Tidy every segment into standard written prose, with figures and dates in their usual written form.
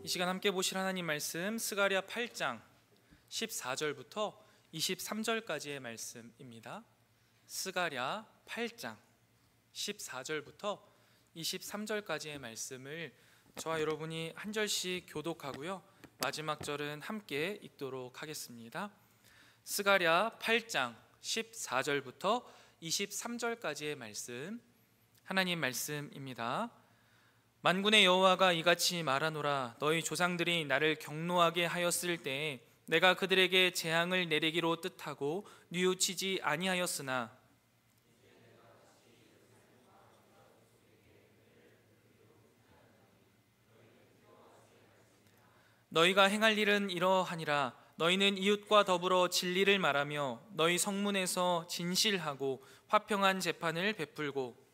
이 시간 함께 보실 하나님 말씀 스가랴 8장 14절부터 23절까지의 말씀입니다. 스가랴 8장 14절부터 23절까지의 말씀을 저와 여러분이 한 절씩 교독하고요, 마지막 절은 함께 읽도록 하겠습니다. 스가랴 8장 14절부터 23절까지의 말씀, 하나님 말씀입니다. 만군의 여호와가 이같이 말하노라. 너희 조상들이 나를 경노하게 하였을 때에 내가 그들에게 재앙을 내리기로 뜻하고 뉘우치지 아니하였으나 너희가 행할 일은 이러하니라. 너희는 이웃과 더불어 진리를 말하며 너희 성문에서 진실하고 화평한 재판을 베풀고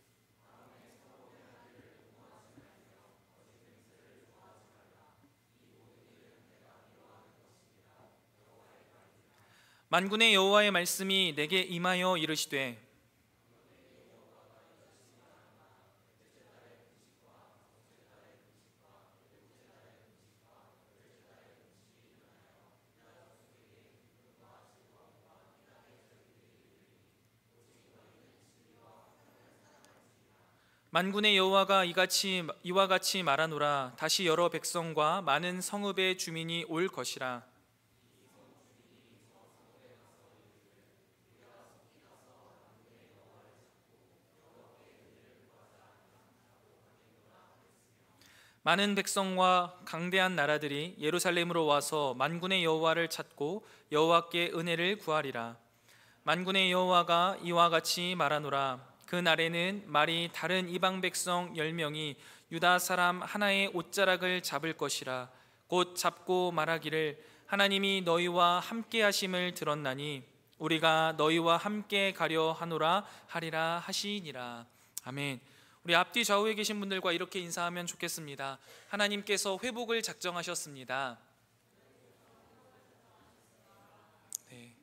만군의 여호와의 말씀이 내게 임하여 이르시되 만군의 여호와가 이와 같이 말하노라. 다시 여러 백성과 많은 성읍의 주민이 올 것이라. 많은 백성과 강대한 나라들이 예루살렘으로 와서 만군의 여호와를 찾고 여호와께 은혜를 구하리라. 만군의 여호와가 이와 같이 말하노라. 그 날에는 말이 다른 이방 백성 10명이 유다 사람 하나의 옷자락을 잡을 것이라. 곧 잡고 말하기를 하나님이 너희와 함께 하심을 들었나니 우리가 너희와 함께 가려 하노라 하리라 하시니라. 아멘. 우리 앞뒤 좌우에 계신 분들과 이렇게 인사하면 좋겠습니다. 하나님께서 회복을 작정하셨습니다. 네.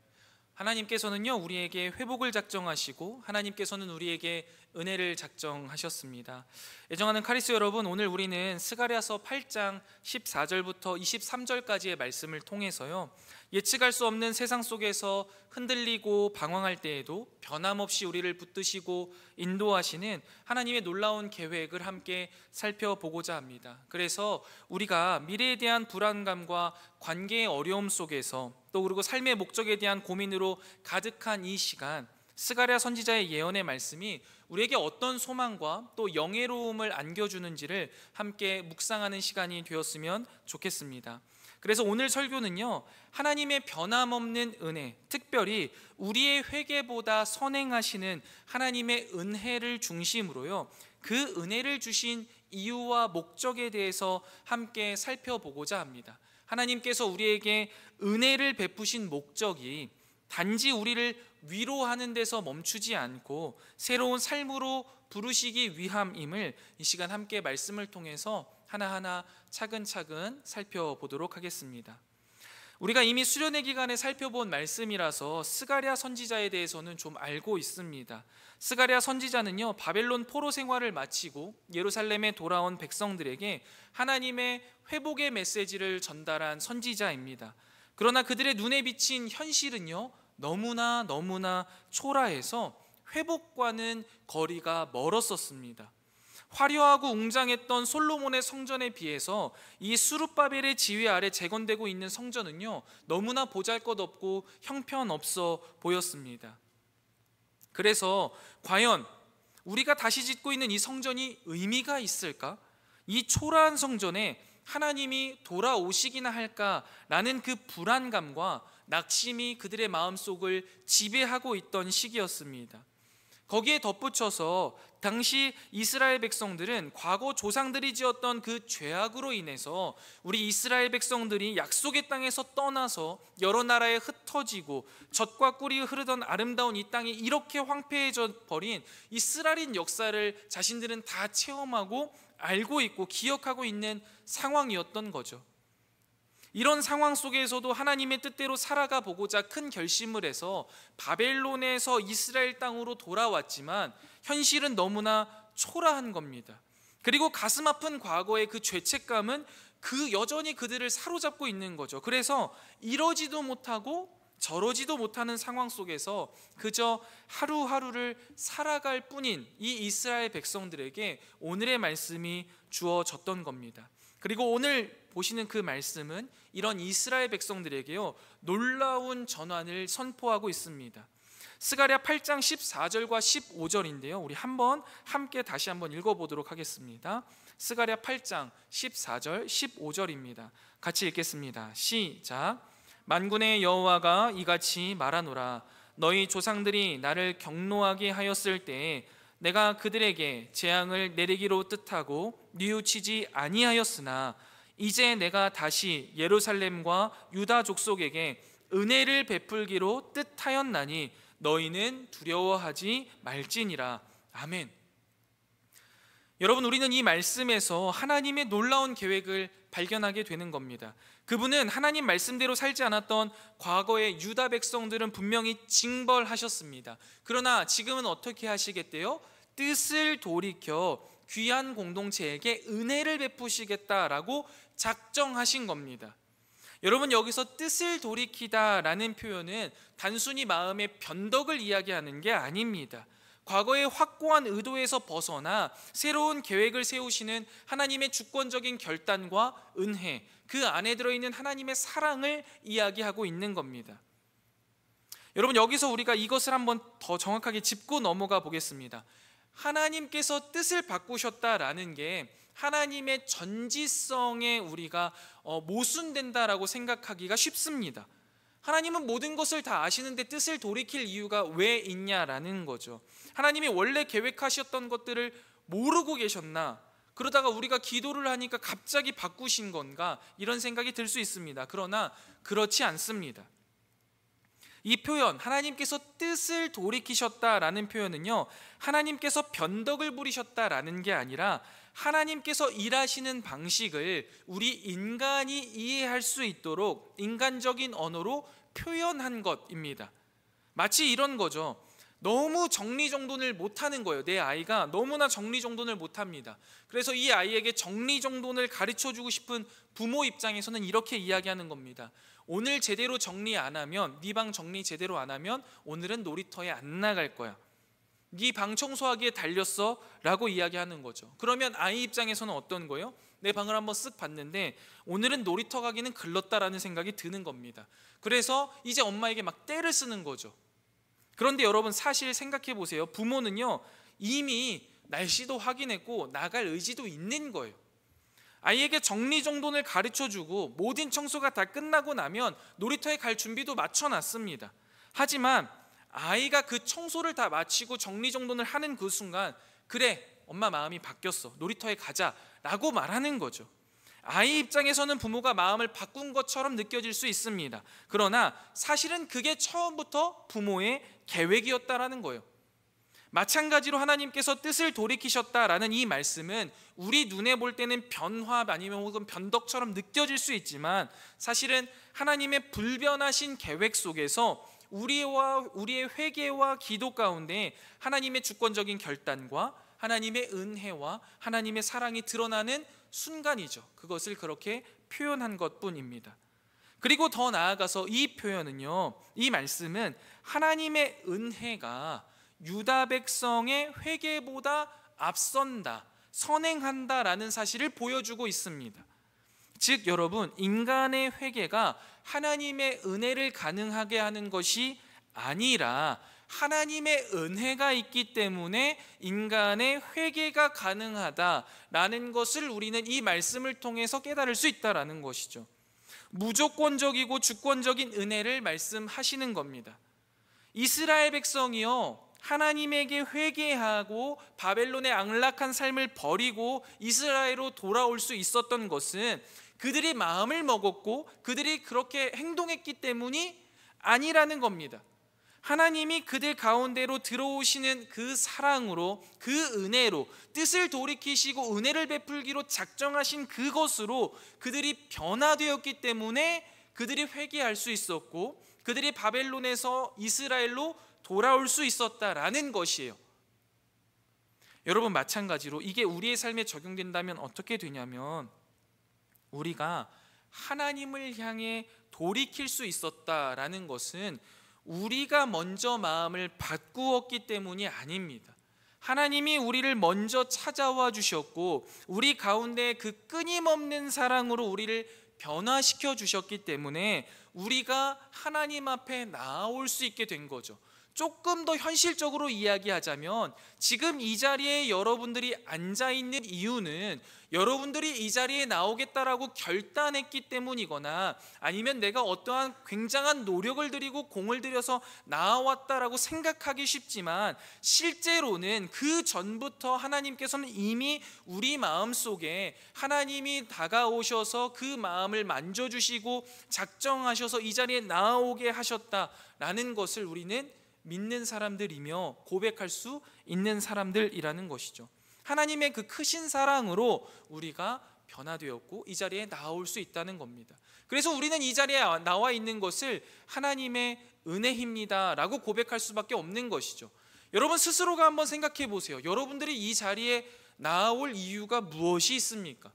하나님께서는요, 우리에게 회복을 작정하시고 하나님께서는 우리에게 은혜를 작정하셨습니다. 애정하는 카리스 여러분, 오늘 우리는 스가랴서 8장 14절부터 23절까지의 말씀을 통해서요, 예측할 수 없는 세상 속에서 흔들리고 방황할 때에도 변함없이 우리를 붙드시고 인도하시는 하나님의 놀라운 계획을 함께 살펴보고자 합니다. 그래서 우리가 미래에 대한 불안감과 관계의 어려움 속에서 또 그리고 삶의 목적에 대한 고민으로 가득한 이 시간, 스가랴 선지자의 예언의 말씀이 우리에게 어떤 소망과 또 영예로움을 안겨주는지를 함께 묵상하는 시간이 되었으면 좋겠습니다. 그래서 오늘 설교는요, 하나님의 변함없는 은혜, 특별히 우리의 회개보다 선행하시는 하나님의 은혜를 중심으로요, 그 은혜를 주신 이유와 목적에 대해서 함께 살펴보고자 합니다. 하나님께서 우리에게 은혜를 베푸신 목적이 단지 우리를 위로하는 데서 멈추지 않고 새로운 삶으로 부르시기 위함임을 이 시간 함께 말씀을 통해서 하나하나 차근차근 살펴보도록 하겠습니다. 우리가 이미 수련회 기간에 살펴본 말씀이라서 스가랴 선지자에 대해서는 좀 알고 있습니다. 스가랴 선지자는요, 바벨론 포로 생활을 마치고 예루살렘에 돌아온 백성들에게 하나님의 회복의 메시지를 전달한 선지자입니다. 그러나 그들의 눈에 비친 현실은요, 너무나 초라해서 회복과는 거리가 멀었었습니다. 화려하고 웅장했던 솔로몬의 성전에 비해서 이 스룹바벨의 지휘 아래 재건되고 있는 성전은요, 너무나 보잘것없고 형편없어 보였습니다. 그래서 과연 우리가 다시 짓고 있는 이 성전이 의미가 있을까? 이 초라한 성전에 하나님이 돌아오시기나 할까라는 그 불안감과 낙심이 그들의 마음속을 지배하고 있던 시기였습니다. 거기에 덧붙여서 당시 이스라엘 백성들은 과거 조상들이 지었던 그 죄악으로 인해서 우리 이스라엘 백성들이 약속의 땅에서 떠나서 여러 나라에 흩어지고 젖과 꿀이 흐르던 아름다운 이 땅이 이렇게 황폐해져 버린 이 쓰라린 역사를 자신들은 다 체험하고 알고 있고 기억하고 있는 상황이었던 거죠. 이런 상황 속에서도 하나님의 뜻대로 살아가 보고자 큰 결심을 해서 바벨론에서 이스라엘 땅으로 돌아왔지만 현실은 너무나 초라한 겁니다. 그리고 가슴 아픈 과거의 그 죄책감은 여전히 그들을 사로잡고 있는 거죠. 그래서 이러지도 못하고 저러지도 못하는 상황 속에서 그저 하루하루를 살아갈 뿐인 이 이스라엘 백성들에게 오늘의 말씀이 주어졌던 겁니다. 그리고 오늘 보시는 그 말씀은 이런 이스라엘 백성들에게요, 놀라운 전환을 선포하고 있습니다. 스가랴 8장 14절과 15절인데요, 우리 함께 다시 한번 읽어보도록 하겠습니다. 스가랴 8장 14절 15절입니다. 같이 읽겠습니다. 시작. 만군의 여호와가 이같이 말하노라. 너희 조상들이 나를 경노하게 하였을 때에 내가 그들에게 재앙을 내리기로 뜻하고 뉘우치지 아니하였으나 이제 내가 다시 예루살렘과 유다 족속에게 은혜를 베풀기로 뜻하였나니 너희는 두려워하지 말지니라. 아멘. 여러분, 우리는 이 말씀에서 하나님의 놀라운 계획을 발견하게 되는 겁니다. 그분은 하나님 말씀대로 살지 않았던 과거의 유다 백성들은 분명히 징벌하셨습니다. 그러나 지금은 어떻게 하시겠대요? 뜻을 돌이켜 귀한 공동체에게 은혜를 베푸시겠다라고 작정하신 겁니다. 여러분, 여기서 뜻을 돌이키다라는 표현은 단순히 마음의 변덕을 이야기하는 게 아닙니다. 과거의 확고한 의도에서 벗어나 새로운 계획을 세우시는 하나님의 주권적인 결단과 은혜, 그 안에 들어있는 하나님의 사랑을 이야기하고 있는 겁니다. 여러분, 여기서 우리가 이것을 한번 더 정확하게 짚고 넘어가 보겠습니다. 하나님께서 뜻을 바꾸셨다라는 게 하나님의 전지성에 우리가 모순된다라고 생각하기가 쉽습니다. 하나님은 모든 것을 다 아시는데 뜻을 돌이킬 이유가 왜 있냐라는 거죠. 하나님이 원래 계획하셨던 것들을 모르고 계셨나? 그러다가 우리가 기도를 하니까 갑자기 바꾸신 건가? 이런 생각이 들 수 있습니다. 그러나 그렇지 않습니다. 이 표현, 하나님께서 뜻을 돌이키셨다라는 표현은요, 하나님께서 변덕을 부리셨다라는 게 아니라 하나님께서 일하시는 방식을 우리 인간이 이해할 수 있도록 인간적인 언어로 표현한 것입니다. 마치 이런 거죠. 너무 정리정돈을 못하는 거예요. 내 아이가 너무나 정리정돈을 못합니다. 그래서 이 아이에게 정리정돈을 가르쳐주고 싶은 부모 입장에서는 이렇게 이야기하는 겁니다. 오늘 제대로 정리 안 하면, 네 방 정리 제대로 안 하면 오늘은 놀이터에 안 나갈 거야. 네 방 청소하기에 달렸어 라고 이야기하는 거죠. 그러면 아이 입장에서는 어떤 거예요? 내 방을 한번 쓱 봤는데 오늘은 놀이터 가기는 글렀다라는 생각이 드는 겁니다. 그래서 이제 엄마에게 막 떼를 쓰는 거죠. 그런데 여러분, 사실 생각해 보세요. 부모는요, 이미 날씨도 확인했고 나갈 의지도 있는 거예요. 아이에게 정리정돈을 가르쳐주고 모든 청소가 다 끝나고 나면 놀이터에 갈 준비도 맞춰놨습니다. 하지만 아이가 그 청소를 다 마치고 정리정돈을 하는 그 순간, 그래, 엄마 마음이 바뀌었어, 놀이터에 가자 라고 말하는 거죠. 아이 입장에서는 부모가 마음을 바꾼 것처럼 느껴질 수 있습니다. 그러나 사실은 그게 처음부터 부모의 계획이었다라는 거예요. 마찬가지로 하나님께서 뜻을 돌이키셨다라는 이 말씀은 우리 눈에 볼 때는 변화 아니면 혹은 변덕처럼 느껴질 수 있지만 사실은 하나님의 불변하신 계획 속에서 우리의 회개와 기도 가운데 하나님의 주권적인 결단과 하나님의 은혜와 하나님의 사랑이 드러나는 순간이죠. 그것을 그렇게 표현한 것뿐입니다. 그리고 더 나아가서 이 표현은요, 이 말씀은 하나님의 은혜가 유다 백성의 회개보다 앞선다, 선행한다라는 사실을 보여주고 있습니다. 즉 여러분, 인간의 회개가 하나님의 은혜를 가능하게 하는 것이 아니라 하나님의 은혜가 있기 때문에 인간의 회개가 가능하다라는 것을 우리는 이 말씀을 통해서 깨달을 수 있다라는 것이죠. 무조건적이고 주권적인 은혜를 말씀하시는 겁니다. 이스라엘 백성이요, 하나님에게 회개하고 바벨론의 악락한 삶을 버리고 이스라엘로 돌아올 수 있었던 것은 그들이 마음을 먹었고 그들이 그렇게 행동했기 때문이 아니라는 겁니다. 하나님이 그들 가운데로 들어오시는 그 사랑으로, 그 은혜로, 뜻을 돌이키시고 은혜를 베풀기로 작정하신 그것으로 그들이 변화되었기 때문에 그들이 회개할 수 있었고 그들이 바벨론에서 이스라엘로 돌아올 수 있었다라는 것이에요. 여러분, 마찬가지로 이게 우리의 삶에 적용된다면 어떻게 되냐면, 우리가 하나님을 향해 돌이킬 수 있었다라는 것은 우리가 먼저 마음을 바꾸었기 때문이 아닙니다. 하나님이 우리를 먼저 찾아와 주셨고 우리 가운데 그 끊임없는 사랑으로 우리를 변화시켜 주셨기 때문에 우리가 하나님 앞에 나아올 수 있게 된 거죠. 조금 더 현실적으로 이야기하자면, 지금 이 자리에 여러분들이 앉아 있는 이유는 여러분들이 이 자리에 나오겠다라고 결단했기 때문이거나, 아니면 내가 어떠한 굉장한 노력을 들이고 공을 들여서 나와왔다라고 생각하기 쉽지만, 실제로는 그 전부터 하나님께서는 이미 우리 마음속에 하나님이 다가오셔서 그 마음을 만져주시고 작정하셔서 이 자리에 나오게 하셨다라는 것을 우리는 믿는 사람들이며 고백할 수 있는 사람들이라는 것이죠. 하나님의 그 크신 사랑으로 우리가 변화되었고 이 자리에 나올 수 있다는 겁니다. 그래서 우리는 이 자리에 나와 있는 것을 하나님의 은혜입니다 라고 고백할 수밖에 없는 것이죠. 여러분 스스로가 한번 생각해 보세요. 여러분들이 이 자리에 나올 이유가 무엇이 있습니까?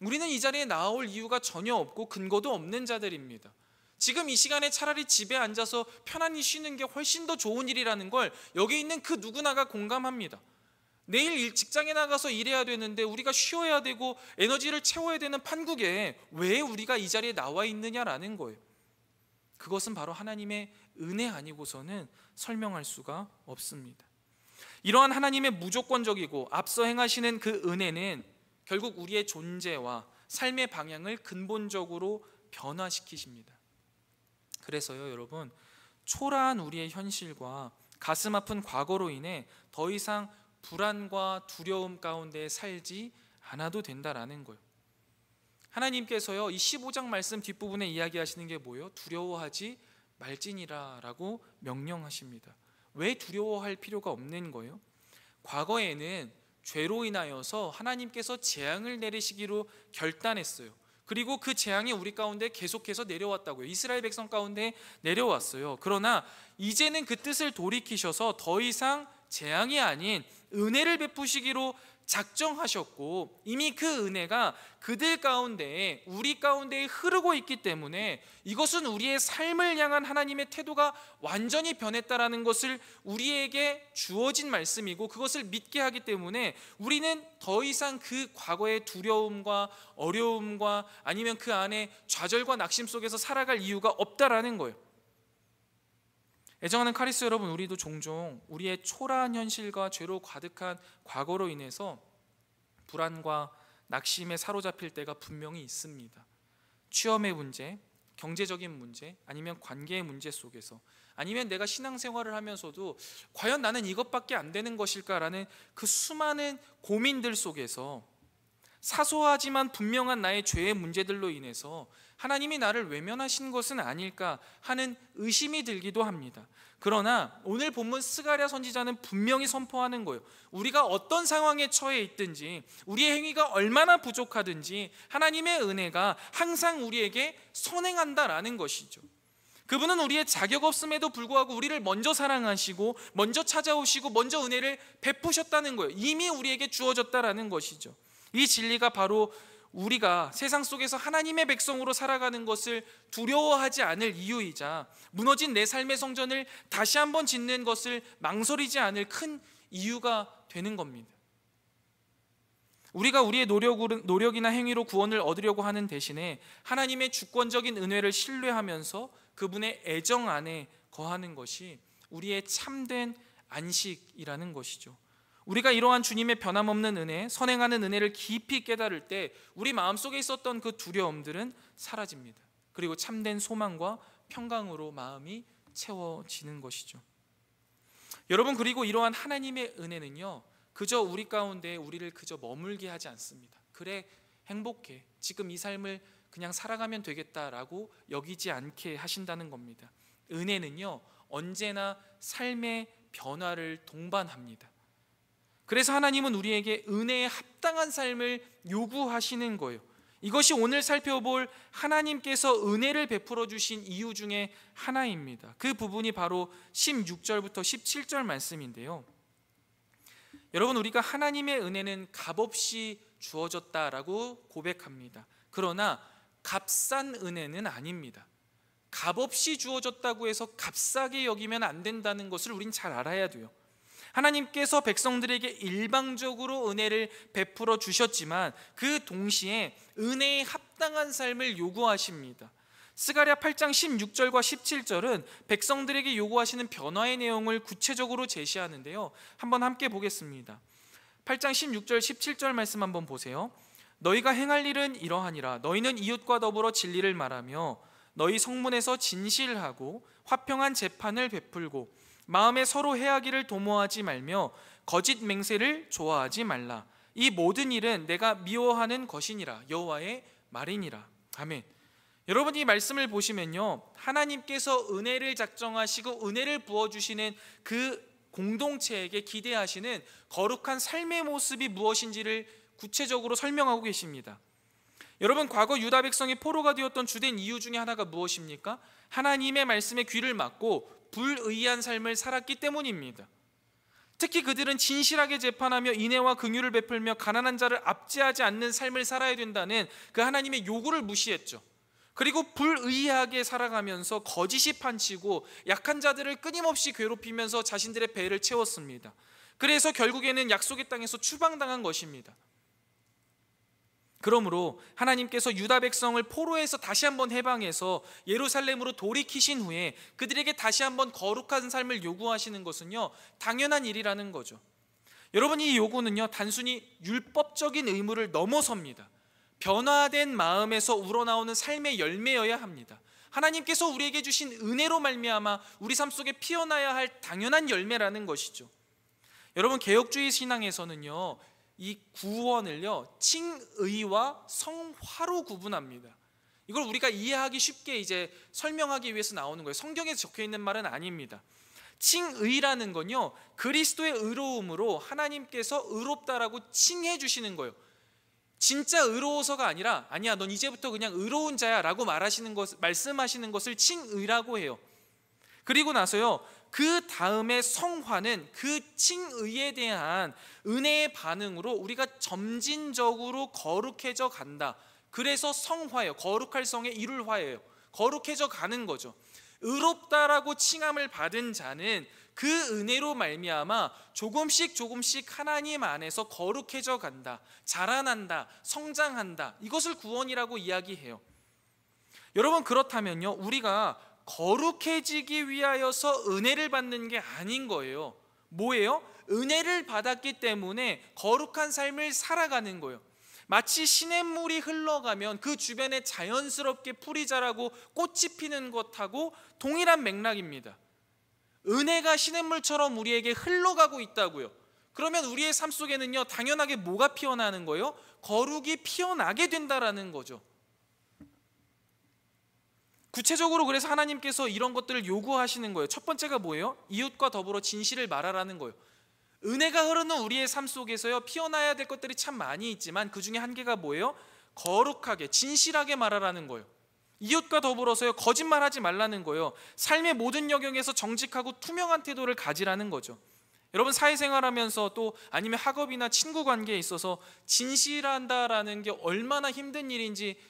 우리는 이 자리에 나올 이유가 전혀 없고 근거도 없는 자들입니다. 지금 이 시간에 차라리 집에 앉아서 편안히 쉬는 게 훨씬 더 좋은 일이라는 걸 여기 있는 그 누구나가 공감합니다. 내일 직장에 나가서 일해야 되는데 우리가 쉬어야 되고 에너지를 채워야 되는 판국에 왜 우리가 이 자리에 나와 있느냐라는 거예요. 그것은 바로 하나님의 은혜 아니고서는 설명할 수가 없습니다. 이러한 하나님의 무조건적이고 앞서 행하시는 그 은혜는 결국 우리의 존재와 삶의 방향을 근본적으로 변화시키십니다. 그래서요 여러분, 초라한 우리의 현실과 가슴 아픈 과거로 인해 더 이상 불안과 두려움 가운데 살지 않아도 된다라는 거예요. 하나님께서요 이 15장 말씀 뒷부분에 이야기하시는 게 뭐예요? 두려워하지 말지니라 라고 명령하십니다. 왜 두려워할 필요가 없는 거예요? 과거에는 죄로 인하여서 하나님께서 재앙을 내리시기로 결단했어요. 그리고 그 재앙이 우리 가운데 계속해서 내려왔다고요. 이스라엘 백성 가운데 내려왔어요. 그러나 이제는 그 뜻을 돌이키셔서 더 이상 재앙이 아닌 은혜를 베푸시기로 작정하셨고, 이미 그 은혜가 그들 가운데 우리 가운데 흐르고 있기 때문에 이것은 우리의 삶을 향한 하나님의 태도가 완전히 변했다라는 것을 우리에게 주어진 말씀이고, 그것을 믿게 하기 때문에 우리는 더 이상 그 과거의 두려움과 어려움과 아니면 그 안에 좌절과 낙심 속에서 살아갈 이유가 없다라는 거예요. 애정하는 카리스 여러분, 우리도 종종 우리의 초라한 현실과 죄로 가득한 과거로 인해서 불안과 낙심에 사로잡힐 때가 분명히 있습니다. 취업의 문제, 경제적인 문제, 아니면 관계의 문제 속에서, 아니면 내가 신앙생활을 하면서도 과연 나는 이것밖에 안 되는 것일까라는 그 수많은 고민들 속에서 사소하지만 분명한 나의 죄의 문제들로 인해서 하나님이 나를 외면하신 것은 아닐까 하는 의심이 들기도 합니다. 그러나 오늘 본문 스가랴 선지자는 분명히 선포하는 거예요. 우리가 어떤 상황에 처해 있든지, 우리의 행위가 얼마나 부족하든지 하나님의 은혜가 항상 우리에게 선행한다라는 것이죠. 그분은 우리의 자격 없음에도 불구하고 우리를 먼저 사랑하시고 먼저 찾아오시고 먼저 은혜를 베푸셨다는 거예요. 이미 우리에게 주어졌다라는 것이죠. 이 진리가 바로 우리가 세상 속에서 하나님의 백성으로 살아가는 것을 두려워하지 않을 이유이자, 무너진 내 삶의 성전을 다시 한번 짓는 것을 망설이지 않을 큰 이유가 되는 겁니다. 우리가 우리의 노력이나 행위로 구원을 얻으려고 하는 대신에 하나님의 주권적인 은혜를 신뢰하면서 그분의 애정 안에 거하는 것이 우리의 참된 안식이라는 것이죠. 우리가 이러한 주님의 변함없는 은혜, 선행하는 은혜를 깊이 깨달을 때 우리 마음속에 있었던 그 두려움들은 사라집니다. 그리고 참된 소망과 평강으로 마음이 채워지는 것이죠. 여러분, 그리고 이러한 하나님의 은혜는요, 그저 우리 가운데 우리를 그저 머물게 하지 않습니다. 그래, 행복해, 지금 이 삶을 그냥 살아가면 되겠다라고 여기지 않게 하신다는 겁니다. 은혜는요 언제나 삶의 변화를 동반합니다. 그래서 하나님은 우리에게 은혜에 합당한 삶을 요구하시는 거예요. 이것이 오늘 살펴볼 하나님께서 은혜를 베풀어 주신 이유 중에 하나입니다. 그 부분이 바로 16절부터 17절 말씀인데요, 여러분, 우리가 하나님의 은혜는 값없이 주어졌다라고 고백합니다. 그러나 값싼 은혜는 아닙니다. 값없이 주어졌다고 해서 값싸게 여기면 안 된다는 것을 우린 잘 알아야 돼요. 하나님께서 백성들에게 일방적으로 은혜를 베풀어 주셨지만 그 동시에 은혜에 합당한 삶을 요구하십니다. 스가랴 8장 16절과 17절은 백성들에게 요구하시는 변화의 내용을 구체적으로 제시하는데요, 한번 함께 보겠습니다. 8장 16절 17절 말씀 한번 보세요. 너희가 행할 일은 이러하니라. 너희는 이웃과 더불어 진리를 말하며 너희 성문에서 진실하고 화평한 재판을 베풀고 마음에 서로 해하기를 도모하지 말며 거짓 맹세를 좋아하지 말라. 이 모든 일은 내가 미워하는 것이니라. 여호와의 말이니라. 아멘. 여러분, 이 말씀을 보시면요, 하나님께서 은혜를 작정하시고 은혜를 부어주시는 그 공동체에게 기대하시는 거룩한 삶의 모습이 무엇인지를 구체적으로 설명하고 계십니다. 여러분, 과거 유다 백성이 포로가 되었던 주된 이유 중에 하나가 무엇입니까? 하나님의 말씀에 귀를 막고 불의한 삶을 살았기 때문입니다. 특히 그들은 진실하게 재판하며 인애와 긍휼을 베풀며 가난한 자를 압제하지 않는 삶을 살아야 된다는 그 하나님의 요구를 무시했죠. 그리고 불의하게 살아가면서 거짓이 판치고 약한 자들을 끊임없이 괴롭히면서 자신들의 배를 채웠습니다. 그래서 결국에는 약속의 땅에서 추방당한 것입니다. 그러므로 하나님께서 유다 백성을 포로에서 다시 한번 해방해서 예루살렘으로 돌이키신 후에 그들에게 다시 한번 거룩한 삶을 요구하시는 것은요, 당연한 일이라는 거죠. 여러분, 이 요구는요, 단순히 율법적인 의무를 넘어섭니다. 변화된 마음에서 우러나오는 삶의 열매여야 합니다. 하나님께서 우리에게 주신 은혜로 말미암아 우리 삶 속에 피어나야 할 당연한 열매라는 것이죠. 여러분, 개혁주의 신앙에서는요, 이 구원을요, 칭의와 성화로 구분합니다. 이걸 우리가 이해하기 쉽게 이제 설명하기 위해서 나오는 거예요. 성경에 적혀 있는 말은 아닙니다. 칭의라는 건요, 그리스도의 의로움으로 하나님께서 의롭다라고 칭해 주시는 거예요. 진짜 의로워서가 아니라 아니야, 넌 이제부터 그냥 의로운 자야 라고 말씀하시는 것을 칭의라고 해요. 그리고 나서요, 그 다음에 성화는 그 칭의에 대한 은혜의 반응으로 우리가 점진적으로 거룩해져 간다. 그래서 성화예요. 거룩할 성의 이룰화예요. 거룩해져 가는 거죠. 의롭다라고 칭함을 받은 자는 그 은혜로 말미암아 조금씩 하나님 안에서 거룩해져 간다, 자라난다, 성장한다. 이것을 구원이라고 이야기해요. 여러분, 그렇다면요, 우리가 거룩해지기 위하여서 은혜를 받는 게 아닌 거예요. 뭐예요? 은혜를 받았기 때문에 거룩한 삶을 살아가는 거예요. 마치 시냇물이 흘러가면 그 주변에 자연스럽게 풀이 자라고 꽃이 피는 것하고 동일한 맥락입니다. 은혜가 시냇물처럼 우리에게 흘러가고 있다고요. 그러면 우리의 삶 속에는요, 당연하게 뭐가 피어나는 거예요? 거룩이 피어나게 된다라는 거죠. 구체적으로 그래서 하나님께서 이런 것들을 요구하시는 거예요. 첫 번째가 뭐예요? 이웃과 더불어 진실을 말하라는 거예요. 은혜가 흐르는 우리의 삶 속에서요, 피어나야 될 것들이 참 많이 있지만 그 중에 한 개가 뭐예요? 거룩하게, 진실하게 말하라는 거예요. 이웃과 더불어서요, 거짓말하지 말라는 거예요. 삶의 모든 영역에서 정직하고 투명한 태도를 가지라는 거죠. 여러분, 사회생활하면서 또 아니면 학업이나 친구 관계에 있어서 진실한다라는 게 얼마나 힘든 일인지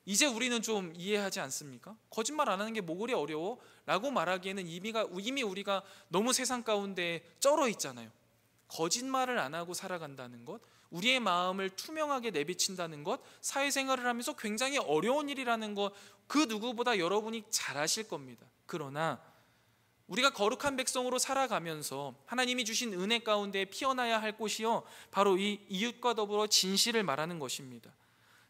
이제 우리는 좀 이해하지 않습니까? 거짓말 안 하는 게 뭐 그리 어려워? 라고 말하기에는 이미 우리가 너무 세상 가운데 쩔어 있잖아요. 거짓말을 안 하고 살아간다는 것, 우리의 마음을 투명하게 내비친다는 것, 사회생활을 하면서 굉장히 어려운 일이라는 것, 그 누구보다 여러분이 잘 아실 겁니다. 그러나 우리가 거룩한 백성으로 살아가면서 하나님이 주신 은혜 가운데 피어나야 할 곳이요, 바로 이 이웃과 더불어 진실을 말하는 것입니다.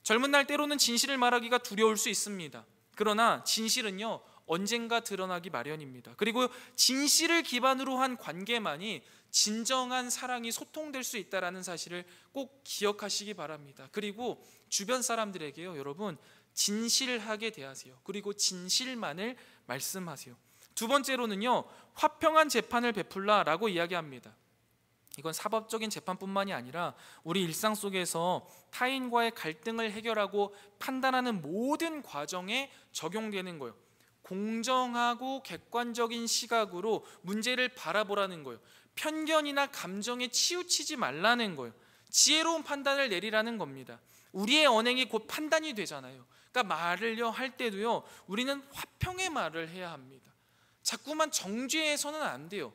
젊은 날 때로는 진실을 말하기가 두려울 수 있습니다. 그러나 진실은요, 언젠가 드러나기 마련입니다. 그리고 진실을 기반으로 한 관계만이 진정한 사랑이 소통될 수 있다는 사실을 꼭 기억하시기 바랍니다. 그리고 주변 사람들에게요, 여러분, 진실하게 대하세요. 그리고 진실만을 말씀하세요. 두 번째로는요, 화평한 재판을 베풀라라고 이야기합니다. 이건 사법적인 재판뿐만이 아니라 우리 일상 속에서 타인과의 갈등을 해결하고 판단하는 모든 과정에 적용되는 거예요. 공정하고 객관적인 시각으로 문제를 바라보라는 거예요. 편견이나 감정에 치우치지 말라는 거예요. 지혜로운 판단을 내리라는 겁니다. 우리의 언행이 곧 판단이 되잖아요. 그러니까 말을요 할 때도요 우리는 화평의 말을 해야 합니다. 자꾸만 정죄해서는 안 돼요.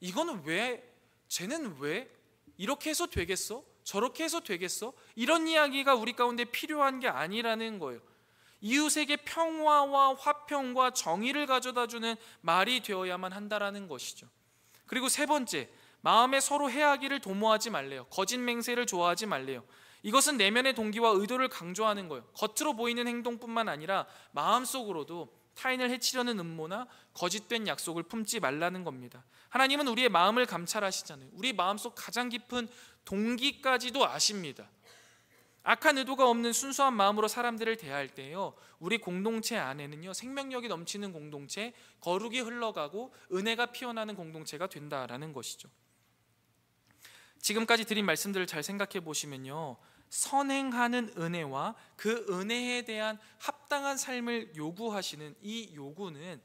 이거는 왜? 쟤는 왜? 이렇게 해서 되겠어? 저렇게 해서 되겠어? 이런 이야기가 우리 가운데 필요한 게 아니라는 거예요. 이웃에게 평화와 화평과 정의를 가져다주는 말이 되어야만 한다라는 것이죠. 그리고 세 번째, 마음에 서로 해하기를 도모하지 말래요. 거짓 맹세를 좋아하지 말래요. 이것은 내면의 동기와 의도를 강조하는 거예요. 겉으로 보이는 행동뿐만 아니라 마음속으로도 타인을 해치려는 음모나 거짓된 약속을 품지 말라는 겁니다. 하나님은 우리의 마음을 감찰하시잖아요. 우리 마음속 가장 깊은 동기까지도 아십니다. 악한 의도가 없는 순수한 마음으로 사람들을 대할 때요 우리 공동체 안에는요 생명력이 넘치는 공동체, 거룩이 흘러가고 은혜가 피어나는 공동체가 된다라는 것이죠. 지금까지 드린 말씀들을 잘 생각해 보시면요 선행하는 은혜와 그 은혜에 대한 합당한 삶을 요구하시는 이 요구는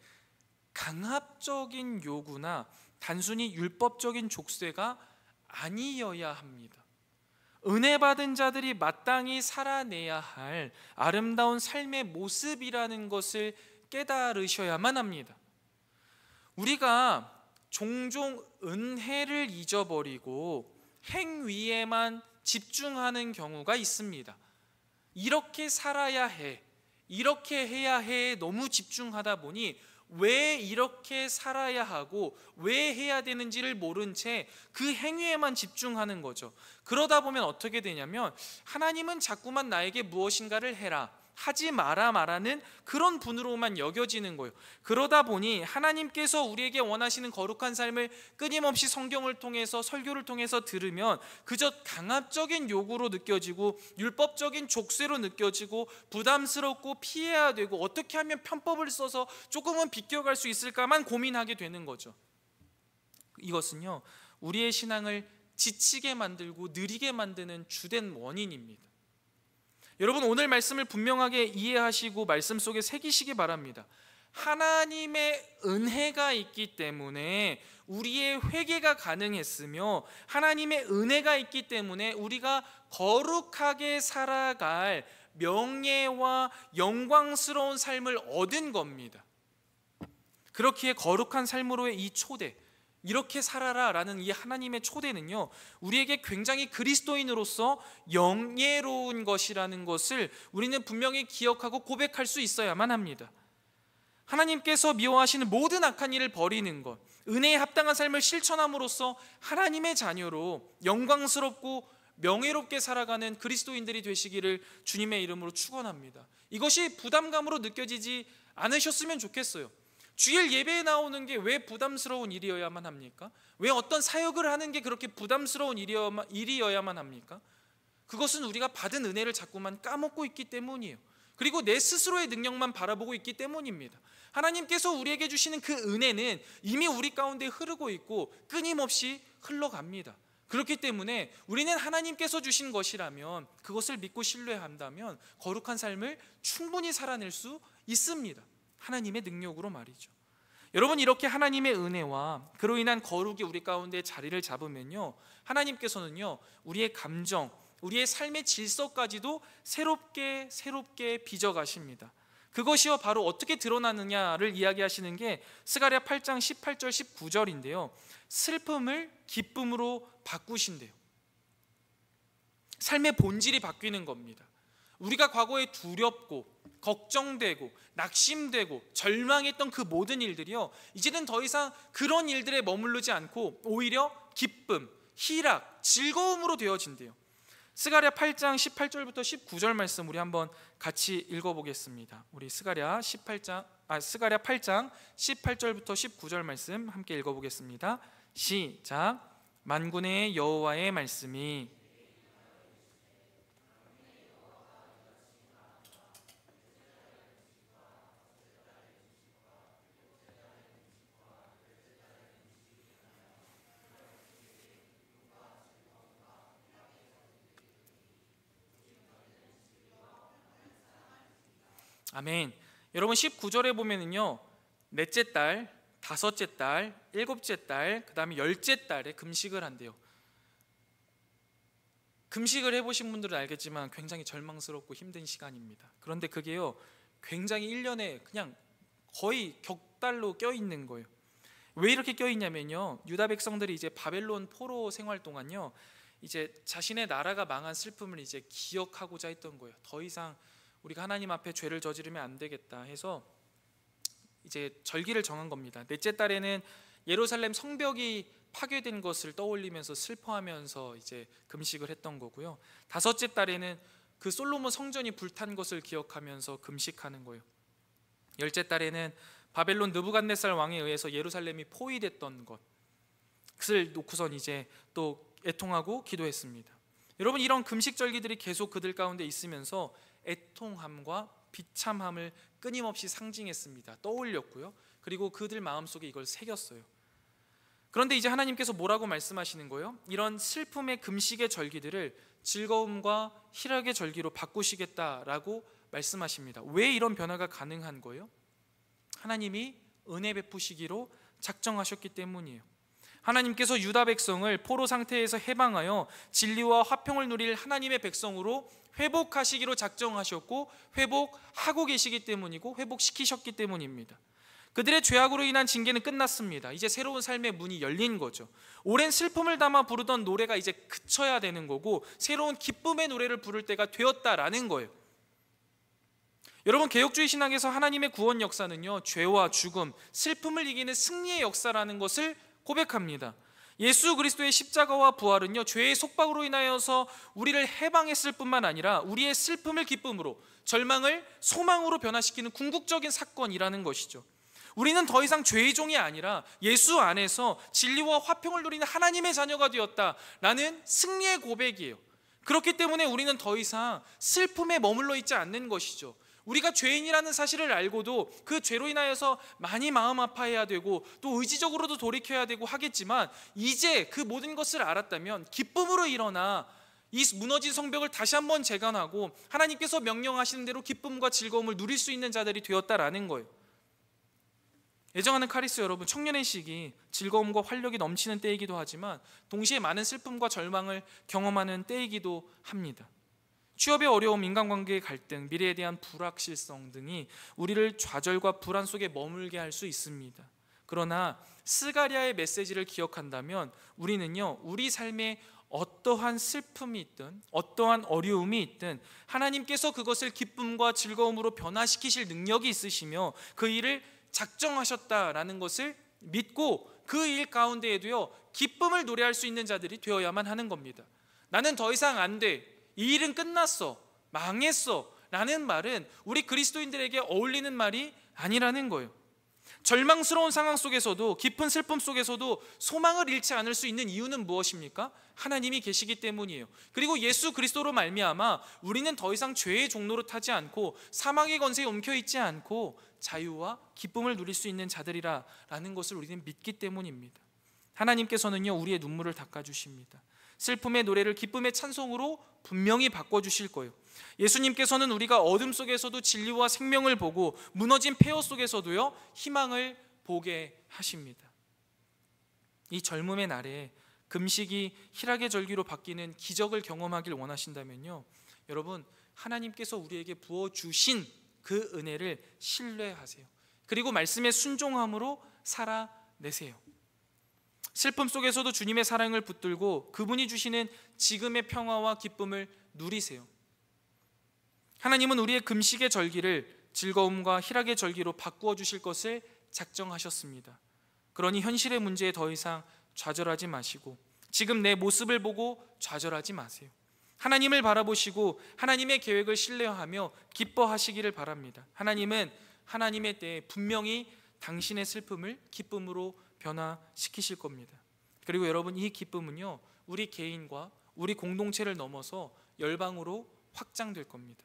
강압적인 요구나 단순히 율법적인 족쇄가 아니어야 합니다. 은혜 받은 자들이 마땅히 살아내야 할 아름다운 삶의 모습이라는 것을 깨달으셔야만 합니다. 우리가 종종 은혜를 잊어버리고 행위에만 집중하는 경우가 있습니다. 이렇게 살아야 해, 이렇게 해야 해에 너무 집중하다 보니 왜 이렇게 살아야 하고 왜 해야 되는지를 모른 채 그 행위에만 집중하는 거죠. 그러다 보면 어떻게 되냐면 하나님은 자꾸만 나에게 무엇인가를 해라, 하지 마라 말하는 그런 분으로만 여겨지는 거예요. 그러다 보니 하나님께서 우리에게 원하시는 거룩한 삶을 끊임없이 성경을 통해서 설교를 통해서 들으면 그저 강압적인 요구로 느껴지고 율법적인 족쇄로 느껴지고 부담스럽고 피해야 되고 어떻게 하면 편법을 써서 조금은 비껴갈 수 있을까만 고민하게 되는 거죠. 이것은요 우리의 신앙을 지치게 만들고 느리게 만드는 주된 원인입니다. 여러분 오늘 말씀을 분명하게 이해하시고 말씀 속에 새기시기 바랍니다. 하나님의 은혜가 있기 때문에 우리의 회개가 가능했으며 하나님의 은혜가 있기 때문에 우리가 거룩하게 살아갈 명예와 영광스러운 삶을 얻은 겁니다. 그렇기에 거룩한 삶으로의 이 초대, 이렇게 살아라 라는 이 하나님의 초대는요 우리에게 굉장히 그리스도인으로서 영예로운 것이라는 것을 우리는 분명히 기억하고 고백할 수 있어야만 합니다. 하나님께서 미워하시는 모든 악한 일을 버리는 것, 은혜에 합당한 삶을 실천함으로써 하나님의 자녀로 영광스럽고 명예롭게 살아가는 그리스도인들이 되시기를 주님의 이름으로 축원합니다. 이것이 부담감으로 느껴지지 않으셨으면 좋겠어요. 주일 예배에 나오는 게 왜 부담스러운 일이어야만 합니까? 왜 어떤 사역을 하는 게 그렇게 부담스러운 일이어야만 합니까? 그것은 우리가 받은 은혜를 자꾸만 까먹고 있기 때문이에요. 그리고 내 스스로의 능력만 바라보고 있기 때문입니다. 하나님께서 우리에게 주시는 그 은혜는 이미 우리 가운데 흐르고 있고 끊임없이 흘러갑니다. 그렇기 때문에 우리는 하나님께서 주신 것이라면 그것을 믿고 신뢰한다면 거룩한 삶을 충분히 살아낼 수 있습니다. 하나님의 능력으로 말이죠. 여러분 이렇게 하나님의 은혜와 그로 인한 거룩이 우리 가운데 자리를 잡으면요 하나님께서는요 우리의 감정, 우리의 삶의 질서까지도 새롭게 빚어가십니다. 그것이요 바로 어떻게 드러나느냐를 이야기하시는 게 스가랴 8장 18절 19절인데요 슬픔을 기쁨으로 바꾸신대요. 삶의 본질이 바뀌는 겁니다. 우리가 과거에 두렵고 걱정되고 낙심되고 절망했던 그 모든 일들이요 이제는 더 이상 그런 일들에 머무르지 않고 오히려 기쁨, 희락, 즐거움으로 되어진대요. 스가랴 8장 18절부터 19절 말씀 우리 한번 같이 읽어보겠습니다. 우리 스가랴 8장 18절부터 19절 말씀 함께 읽어보겠습니다. 시작. 만군의 여호와의 말씀이 아멘. 여러분 19절에 보면은요 넷째 딸 다섯째 달, 일곱째 달, 그 다음에 열째 달에 금식을 한대요. 금식을 해보신 분들은 알겠지만 굉장히 절망스럽고 힘든 시간입니다. 그런데 그게요, 굉장히 1년에 그냥 거의 격달로 껴있는 거예요. 왜 이렇게 껴있냐면요, 유다 백성들이 이제 바벨론 포로 생활 동안요, 이제 자신의 나라가 망한 슬픔을 이제 기억하고자 했던 거예요. 더 이상 우리가 하나님 앞에 죄를 저지르면 안 되겠다 해서 이제 절기를 정한 겁니다. 넷째 달에는 예루살렘 성벽이 파괴된 것을 떠올리면서 슬퍼하면서 이제 금식을 했던 거고요. 다섯째 달에는 그 솔로몬 성전이 불탄 것을 기억하면서 금식하는 거예요. 열째 달에는 바벨론 느부갓네살 왕에 의해서 예루살렘이 포위됐던 것을 놓고선 이제 또 애통하고 기도했습니다. 여러분, 이런 금식 절기들이 계속 그들 가운데 있으면서 애통함과 비참함을 끊임없이 상징했습니다. 떠올렸고요. 그리고 그들 마음속에 이걸 새겼어요. 그런데 이제 하나님께서 뭐라고 말씀하시는 거예요? 이런 슬픔의 금식의 절기들을 즐거움과 희락의 절기로 바꾸시겠다라고 말씀하십니다. 왜 이런 변화가 가능한 거예요? 하나님이 은혜 베푸시기로 작정하셨기 때문이에요. 하나님께서 유다 백성을 포로 상태에서 해방하여 진리와 화평을 누릴 하나님의 백성으로 회복하시기로 작정하셨고 회복하고 계시기 때문이고 회복시키셨기 때문입니다. 그들의 죄악으로 인한 징계는 끝났습니다. 이제 새로운 삶의 문이 열린 거죠. 오랜 슬픔을 담아 부르던 노래가 이제 그쳐야 되는 거고 새로운 기쁨의 노래를 부를 때가 되었다라는 거예요. 여러분, 개혁주의 신학에서 하나님의 구원 역사는요, 죄와 죽음, 슬픔을 이기는 승리의 역사라는 것을 고백합니다. 예수 그리스도의 십자가와 부활은요, 죄의 속박으로 인하여서 우리를 해방했을 뿐만 아니라 우리의 슬픔을 기쁨으로, 절망을 소망으로 변화시키는 궁극적인 사건이라는 것이죠. 우리는 더 이상 죄의 종이 아니라 예수 안에서 진리와 화평을 누리는 하나님의 자녀가 되었다라는 승리의 고백이에요. 그렇기 때문에 우리는 더 이상 슬픔에 머물러 있지 않는 것이죠. 우리가 죄인이라는 사실을 알고도 그 죄로 인하여서 많이 마음 아파해야 되고 또 의지적으로도 돌이켜야 되고 하겠지만, 이제 그 모든 것을 알았다면 기쁨으로 일어나 이 무너진 성벽을 다시 한번 재건하고 하나님께서 명령하시는 대로 기쁨과 즐거움을 누릴 수 있는 자들이 되었다라는 거예요. 애정하는 카리스 여러분, 청년의 시기 즐거움과 활력이 넘치는 때이기도 하지만 동시에 많은 슬픔과 절망을 경험하는 때이기도 합니다. 취업의 어려움, 인간관계의 갈등, 미래에 대한 불확실성 등이 우리를 좌절과 불안 속에 머물게 할 수 있습니다. 그러나 스가랴의 메시지를 기억한다면 우리는요, 우리 삶에 어떠한 슬픔이 있든 어떠한 어려움이 있든 하나님께서 그것을 기쁨과 즐거움으로 변화시키실 능력이 있으시며 그 일을 작정하셨다라는 것을 믿고 그 일 가운데에도요, 기쁨을 노래할 수 있는 자들이 되어야만 하는 겁니다. 나는 더 이상 안 돼, 이 일은 끝났어, 망했어 라는 말은 우리 그리스도인들에게 어울리는 말이 아니라는 거예요. 절망스러운 상황 속에서도, 깊은 슬픔 속에서도 소망을 잃지 않을 수 있는 이유는 무엇입니까? 하나님이 계시기 때문이에요. 그리고 예수 그리스도로 말미암아 우리는 더 이상 죄의 종로로 타지 않고 사망의 권세에 옮겨있지 않고 자유와 기쁨을 누릴 수 있는 자들이라는 것을 우리는 믿기 때문입니다. 하나님께서는요, 우리의 눈물을 닦아주십니다. 슬픔의 노래를 기쁨의 찬송으로 분명히 바꿔주실 거예요. 예수님께서는 우리가 어둠 속에서도 진리와 생명을 보고 무너진 폐허 속에서도요, 희망을 보게 하십니다. 이 젊음의 날에 금식이 희락의 절기로 바뀌는 기적을 경험하길 원하신다면요, 여러분, 하나님께서 우리에게 부어주신 그 은혜를 신뢰하세요. 그리고 말씀에 순종함으로 살아내세요. 슬픔 속에서도 주님의 사랑을 붙들고 그분이 주시는 지금의 평화와 기쁨을 누리세요. 하나님은 우리의 금식의 절기를 즐거움과 희락의 절기로 바꾸어 주실 것을 작정하셨습니다. 그러니 현실의 문제에 더 이상 좌절하지 마시고 지금 내 모습을 보고 좌절하지 마세요. 하나님을 바라보시고 하나님의 계획을 신뢰하며 기뻐하시기를 바랍니다. 하나님은 하나님의 때에 분명히 당신의 슬픔을 기쁨으로 변화시키실 겁니다. 그리고 여러분, 이 기쁨은요, 우리 개인과 우리 공동체를 넘어서 열방으로 확장될 겁니다.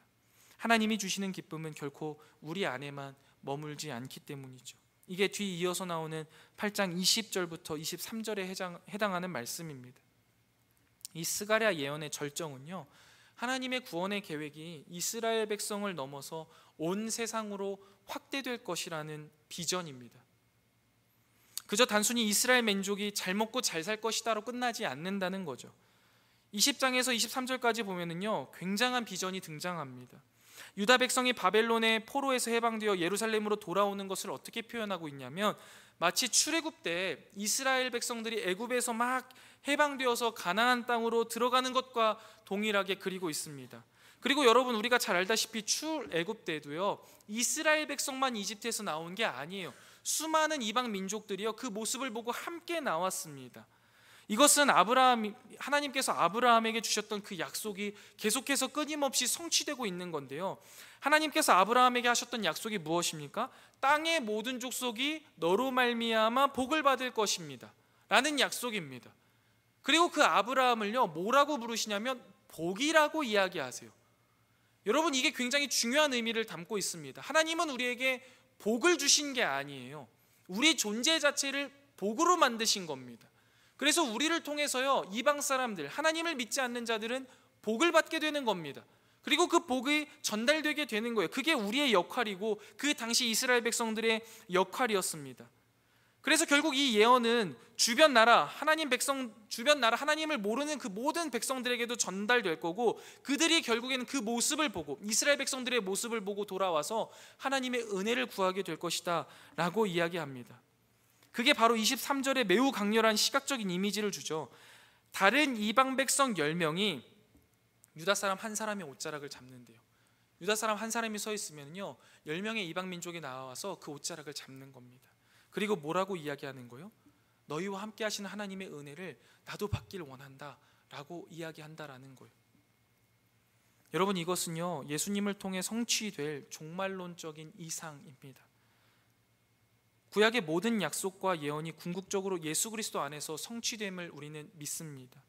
하나님이 주시는 기쁨은 결코 우리 안에만 머물지 않기 때문이죠. 이게 뒤 이어서 나오는 8장 20절부터 23절에 해당하는 말씀입니다. 이 스가랴 예언의 절정은요, 하나님의 구원의 계획이 이스라엘 백성을 넘어서 온 세상으로 확대될 것이라는 비전입니다. 그저 단순히 이스라엘 민족이 잘 먹고 잘 살 것이다로 끝나지 않는다는 거죠. 20장에서 23절까지 보면은요, 굉장한 비전이 등장합니다. 유다 백성이 바벨론의 포로에서 해방되어 예루살렘으로 돌아오는 것을 어떻게 표현하고 있냐면, 마치 출애굽 때 이스라엘 백성들이 애굽에서 막 해방되어서 가나안 땅으로 들어가는 것과 동일하게 그리고 있습니다. 그리고 여러분, 우리가 잘 알다시피 출애굽 때도요, 이스라엘 백성만 이집트에서 나온 게 아니에요. 수많은 이방 민족들이요, 그 모습을 보고 함께 나왔습니다. 이것은 하나님께서 아브라함에게 주셨던 그 약속이 계속해서 끊임없이 성취되고 있는 건데요, 하나님께서 아브라함에게 하셨던 약속이 무엇입니까? 땅의 모든 족속이 너로 말미암아 복을 받을 것입니다 라는 약속입니다. 그리고 그 아브라함을요, 뭐라고 부르시냐면 복이라고 이야기하세요. 여러분, 이게 굉장히 중요한 의미를 담고 있습니다. 하나님은 우리에게 복을 주신 게 아니에요. 우리 존재 자체를 복으로 만드신 겁니다. 그래서 우리를 통해서요, 이방 사람들, 하나님을 믿지 않는 자들은 복을 받게 되는 겁니다. 그리고 그 복이 전달되게 되는 거예요. 그게 우리의 역할이고 그 당시 이스라엘 백성들의 역할이었습니다. 그래서 결국 이 예언은 주변 나라 하나님을 모르는 그 모든 백성들에게도 전달될 거고, 그들이 결국에는 그 모습을 보고, 이스라엘 백성들의 모습을 보고 돌아와서 하나님의 은혜를 구하게 될 것이다 라고 이야기합니다. 그게 바로 23절에 매우 강렬한 시각적인 이미지를 주죠. 다른 이방 백성 10명이 유다 사람 한 사람의 옷자락을 잡는데요, 유다 사람 한 사람이 서 있으면요, 10명의 이방 민족이 나와서 그 옷자락을 잡는 겁니다. 그리고 뭐라고 이야기하는 거예요? 너희와 함께 하시는 하나님의 은혜를 나도 받길 원한다 라고 이야기한다라는 거예요. 여러분, 이것은요, 예수님을 통해 성취될 종말론적인 이상입니다. 구약의 모든 약속과 예언이 궁극적으로 예수 그리스도 안에서 성취됨을 우리는 믿습니다.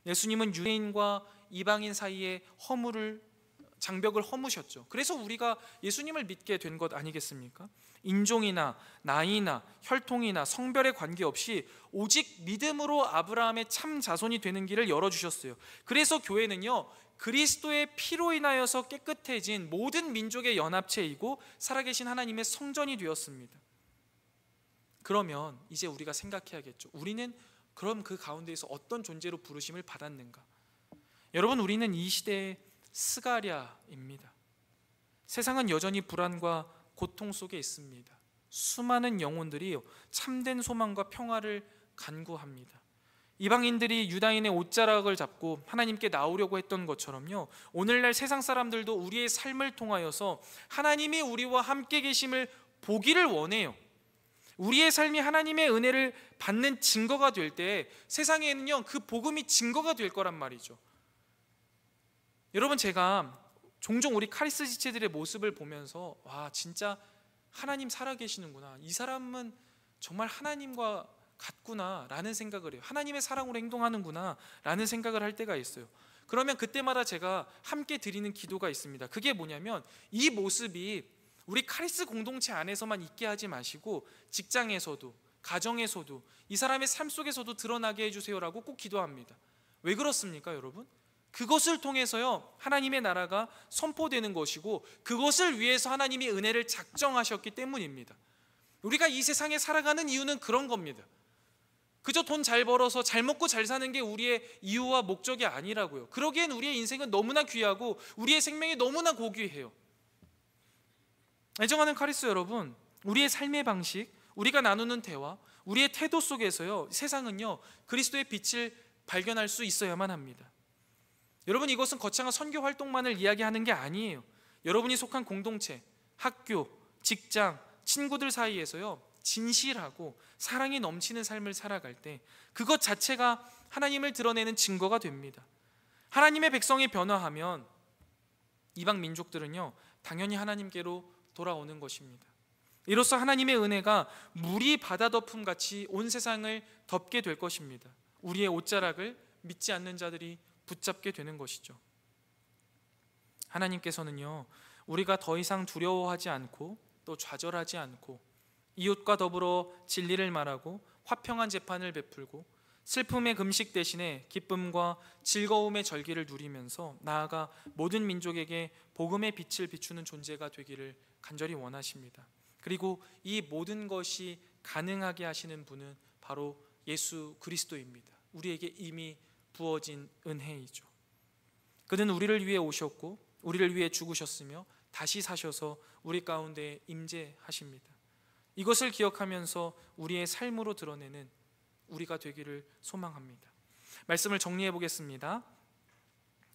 예수님은 유대인과 이방인 사이에 장벽을 허무셨죠. 그래서 우리가 예수님을 믿게 된 것 아니겠습니까? 인종이나 나이나 혈통이나 성별에 관계없이 오직 믿음으로 아브라함의 참 자손이 되는 길을 열어주셨어요. 그래서 교회는요, 그리스도의 피로 인하여서 깨끗해진 모든 민족의 연합체이고 살아계신 하나님의 성전이 되었습니다. 그러면 이제 우리가 생각해야겠죠. 우리는 그럼 그 가운데에서 어떤 존재로 부르심을 받았는가? 여러분, 우리는 이 시대의 스가랴입니다. 세상은 여전히 불안과 고통 속에 있습니다. 수많은 영혼들이 참된 소망과 평화를 간구합니다. 이방인들이 유다인의 옷자락을 잡고 하나님께 나오려고 했던 것처럼요, 오늘날 세상 사람들도 우리의 삶을 통하여서 하나님이 우리와 함께 계심을 보기를 원해요. 우리의 삶이 하나님의 은혜를 받는 증거가 될 때 세상에는요, 그 복음이 증거가 될 거란 말이죠. 여러분, 제가 종종 우리 카리스 지체들의 모습을 보면서 와, 진짜 하나님 살아계시는구나, 이 사람은 정말 하나님과 같구나 라는 생각을 해요. 하나님의 사랑으로 행동하는구나 라는 생각을 할 때가 있어요. 그러면 그때마다 제가 함께 드리는 기도가 있습니다. 그게 뭐냐면, 이 모습이 우리 카리스 공동체 안에서만 있게 하지 마시고 직장에서도, 가정에서도, 이 사람의 삶 속에서도 드러나게 해주세요라고 꼭 기도합니다. 왜 그렇습니까, 여러분? 그것을 통해서요, 하나님의 나라가 선포되는 것이고, 그것을 위해서 하나님이 은혜를 작정하셨기 때문입니다. 우리가 이 세상에 살아가는 이유는 그런 겁니다. 그저 돈 잘 벌어서 잘 먹고 잘 사는 게 우리의 이유와 목적이 아니라고요. 그러기엔 우리의 인생은 너무나 귀하고 우리의 생명이 너무나 고귀해요. 애정하는 카리스 여러분, 우리의 삶의 방식, 우리가 나누는 대화, 우리의 태도 속에서요, 세상은요, 그리스도의 빛을 발견할 수 있어야만 합니다. 여러분, 이것은 거창한 선교 활동만을 이야기하는 게 아니에요. 여러분이 속한 공동체, 학교, 직장, 친구들 사이에서요, 진실하고 사랑이 넘치는 삶을 살아갈 때 그것 자체가 하나님을 드러내는 증거가 됩니다. 하나님의 백성이 변화하면 이방 민족들은요, 당연히 하나님께로 돌아오는 것입니다. 이로써 하나님의 은혜가 물이 바다 덮음 같이 온 세상을 덮게 될 것입니다. 우리의 옷자락을 믿지 않는 자들이 붙잡게 되는 것이죠. 하나님께서는요, 우리가 더 이상 두려워하지 않고 또 좌절하지 않고 이웃과 더불어 진리를 말하고 화평한 재판을 베풀고 슬픔의 금식 대신에 기쁨과 즐거움의 절기를 누리면서 나아가 모든 민족에게 복음의 빛을 비추는 존재가 되기를 간절히 원하십니다. 그리고 이 모든 것이 가능하게 하시는 분은 바로 예수 그리스도입니다. 우리에게 이미 부어진 은혜이죠. 그는 우리를 위해 오셨고 우리를 위해 죽으셨으며 다시 사셔서 우리 가운데 임재하십니다. 이것을 기억하면서 우리의 삶으로 드러내는 우리가 되기를 소망합니다. 말씀을 정리해 보겠습니다.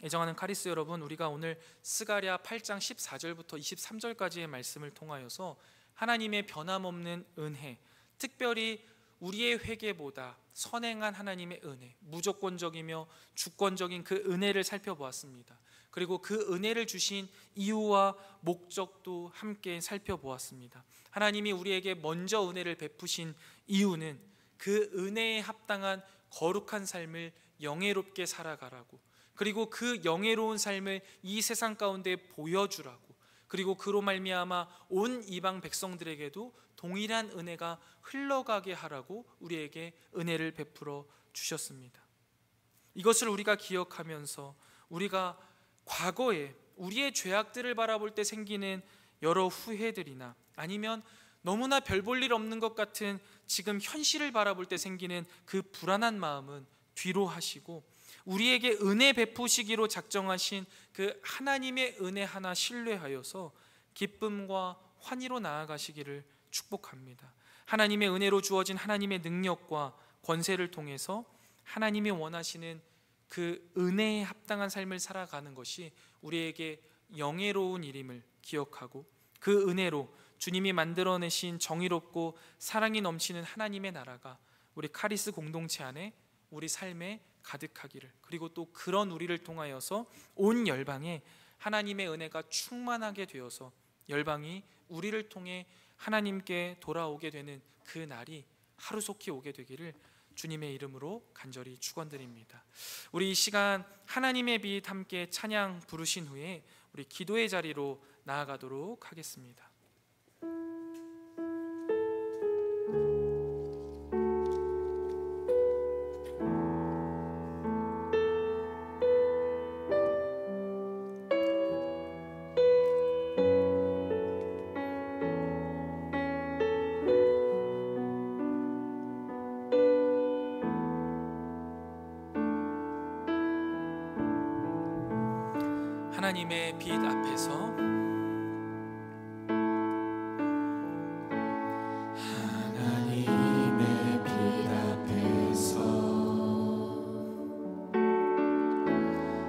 애정하는 카리스 여러분, 우리가 오늘 스가랴 8장 14절부터 23절까지의 말씀을 통하여서 하나님의 변함없는 은혜, 특별히 우리의 회개보다 선행한 하나님의 은혜, 무조건적이며 주권적인 그 은혜를 살펴보았습니다. 그리고 그 은혜를 주신 이유와 목적도 함께 살펴보았습니다. 하나님이 우리에게 먼저 은혜를 베푸신 이유는 그 은혜에 합당한 거룩한 삶을 영예롭게 살아가라고, 그리고 그 영예로운 삶을 이 세상 가운데 보여주라고, 그리고 그로 말미암아 온 이방 백성들에게도 동일한 은혜가 흘러가게 하라고 우리에게 은혜를 베풀어 주셨습니다. 이것을 우리가 기억하면서 우리가 과거에 우리의 죄악들을 바라볼 때 생기는 여러 후회들이나 아니면 너무나 별 볼 일 없는 것 같은 지금 현실을 바라볼 때 생기는 그 불안한 마음은 뒤로 하시고 우리에게 은혜 베푸시기로 작정하신 그 하나님의 은혜 하나 신뢰하여서 기쁨과 환희로 나아가시기를 축복합니다. 하나님의 은혜로 주어진 하나님의 능력과 권세를 통해서 하나님이 원하시는 그 은혜에 합당한 삶을 살아가는 것이 우리에게 영예로운 일임을 기억하고 그 은혜로 주님이 만들어내신 정의롭고 사랑이 넘치는 하나님의 나라가 우리 카리스 공동체 안에 우리 삶에 가득하기를, 그리고 또 그런 우리를 통하여서 온 열방에 하나님의 은혜가 충만하게 되어서 열방이 우리를 통해 하나님께 돌아오게 되는 그 날이 하루속히 오게 되기를 주님의 이름으로 간절히 축원드립니다. 우리 이 시간 하나님의 빛 함께 찬양 부르신 후에 우리 기도의 자리로 나아가도록 하겠습니다. 하나님의 빛 앞에서 하나님의 빛 앞에서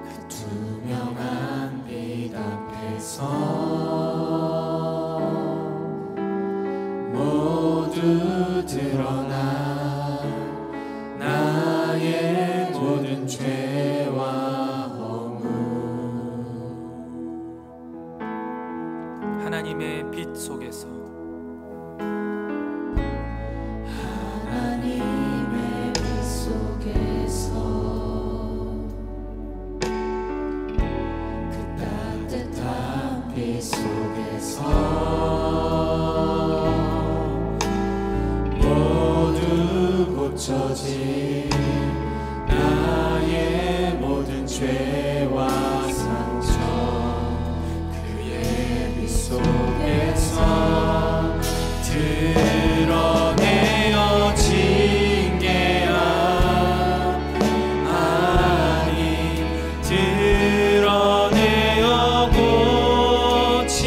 그 투명한 빛 앞에서 모두 드러나 나의 모든 죄와 하나님의 빛 속에서 하나님의 빛 속에서 그 따뜻한 빛 속에서 모두 고쳐진 나의 모든 죄와 상처 그의 빛 속에서 드러내어 징계함 아니 드러내어 고치시는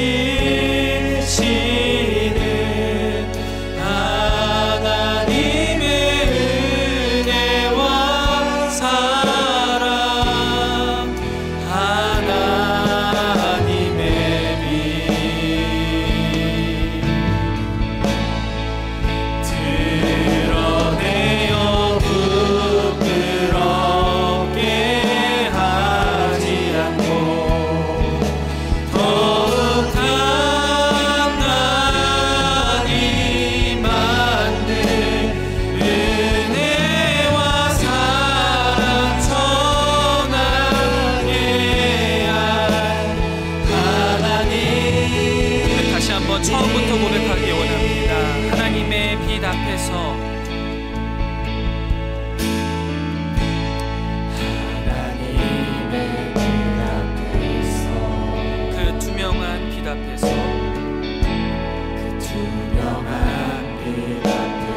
하나님의 은혜와 사랑 하나님의 빛 드러내어 부끄럽게 하지 않고 더욱 단단히 만든 은혜와 사랑 전하게 할 하나님. 다시 한번 처음부터 고백하기 원합니다. 하나님의 빛 앞에서 하나님의 빛 앞에서 그 투명한 빛 앞에서 그 투명한 빛 앞에서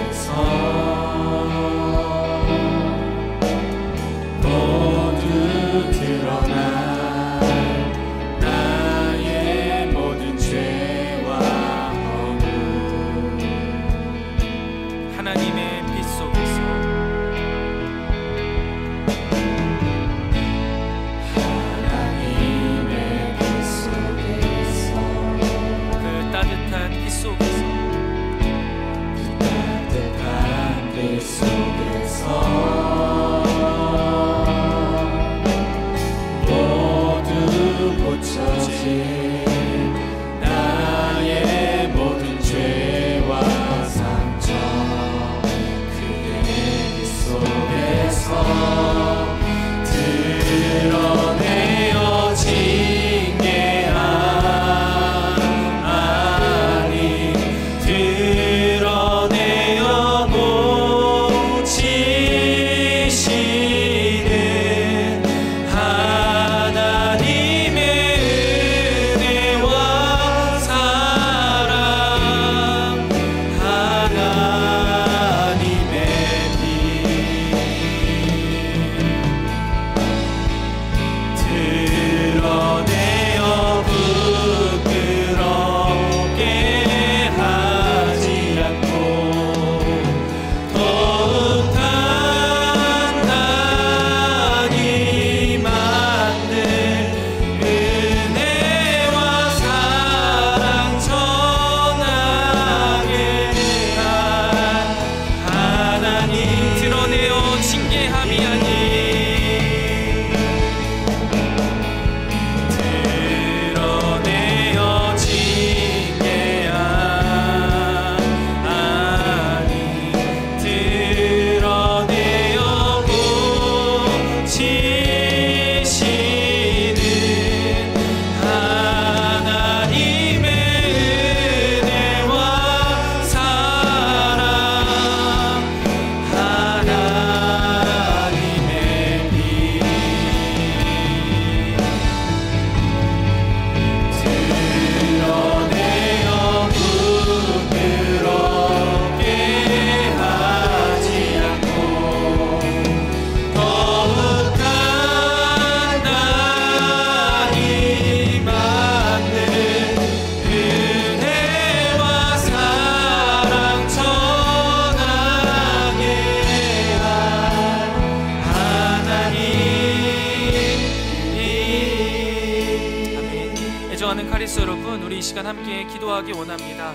여러분, 우리 이 시간 함께 기도하기 원합니다.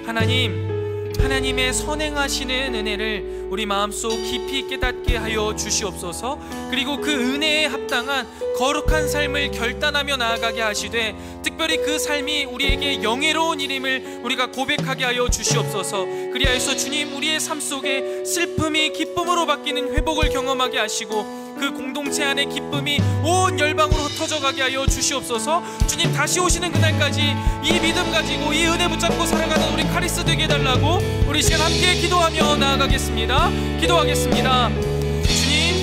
하나님의 선행하시는 은혜를 우리 마음속 깊이 깨닫게 하여 주시옵소서. 그리고 그 은혜에 합당한 거룩한 삶을 결단하며 나아가게 하시되, 특별히 그 삶이 우리에게 영예로운 일임을 우리가 고백하게 하여 주시옵소서. 그리하여서 주님, 우리의 삶 속에 슬픔이 기쁨으로 바뀌는 회복을 경험하게 하시고, 그 공동체 안의 기쁨이 온 열방으로 흩어져가게 하여 주시옵소서. 주님, 다시 오시는 그날까지 이 믿음 가지고 이 은혜 붙잡고 살아가는 우리 카리스 되게 해달라고 우리 시간 함께 기도하며 나아가겠습니다. 기도하겠습니다.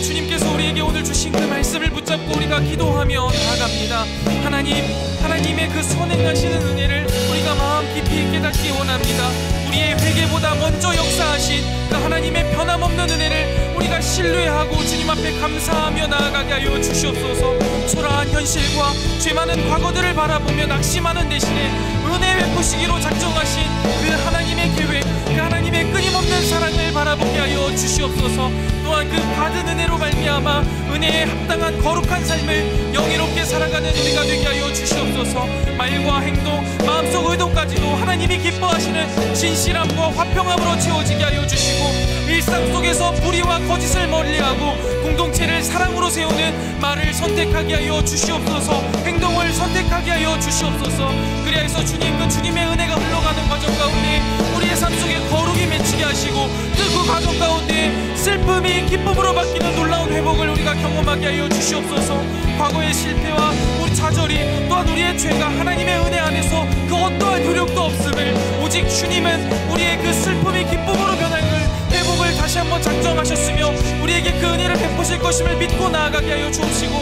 주님께서 우리에게 오늘 주신 그 말씀을 붙잡고 우리가 기도하며 나아갑니다. 하나님의 그 선행하시는 은혜를 우리가 마음 깊이 깨닫기 원합니다. 우리의 회개보다 먼저 역사하신 그 하나님의 변함없는 은혜를 우리가 신뢰하고 주님 앞에 감사하며 나아가게 하여 주시옵소서. 초라한 현실과 죄 많은 과거들을 바라보며 낙심하는 대신에 은혜 베푸시기로 작정하신 그 하나님의 계획, 그 하나님의 끊임없는 사랑을 바라보게 하여 주시옵소서. 또한 그 받은 은혜로 말미암아 은혜에 합당한 거룩한 삶을 영예롭게 살아가는 우리가 되게 하여 주시옵소서. 말과 행동, 마음속 의도까지도 하나님이 기뻐하시는 진실함과 화평함으로 채워지게 하여 주시고, 일상 속에서 불의와 거짓을 멀리하고 공동체를 사랑으로 세우는 말을 선택하게 하여 주시옵소서. 행동을 선택하게 하여 주시옵소서. 그리하여서 주님, 그 주님의 은혜가 흘러가는 과정 가운데 우리의 삶 속에 거룩이 맺히게 하시고, 그 과정 가운데 슬픔이 기쁨으로 바뀌는 놀라운 회복을 우리가 경험하게 하여 주시옵소서. 과거의 실패와 우리 좌절이, 또한 우리의 죄가 하나님의 은혜 안에서 그 어떠한 효력도 없음을, 오직 주님은 우리의 그 슬픔이 기쁨으로 변하는 회복을 다시 한번 작정하셨으며 우리에게 그 은혜를 베푸실 것임을 믿고 나아가게 하여 주옵시고,